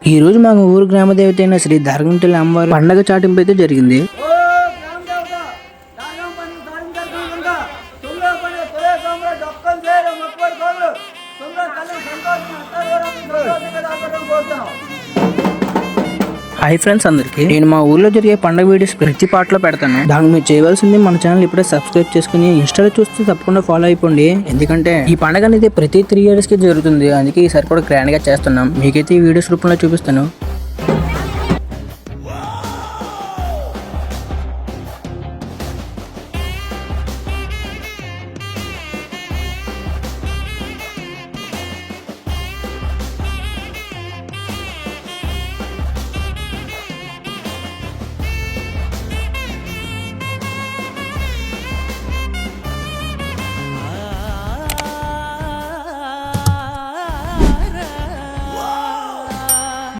ఈ రోజు మా ఊరు గ్రామ దేవత అయిన శ్రీ ధారగుంటల అమ్మవారి పండగ చాటింపు అయితే జరిగింది. హాయ్ ఫ్రెండ్స్, అందరికి నేను మా ఊర్లో జరిగే పండుగ వీడియోస్ ప్రతి పాటలో పెడతాను. దానికి మీరు చేయవలసింది మన ఛానల్ ఇప్పుడే సబ్స్క్రైబ్ చేసుకుని ఇన్స్టాలో చూస్తే తప్పకుండా ఫాలో అయిపోండి. ఎందుకంటే ఈ పండుగ అనేది ప్రతి 3 years కి జరుగుతుంది. అందుకే ఈసారి కూడా గ్రాండ్ గా చేస్తున్నాం. మీకైతే ఈ వీడియోస్ రూపంలో చూపిస్తాను.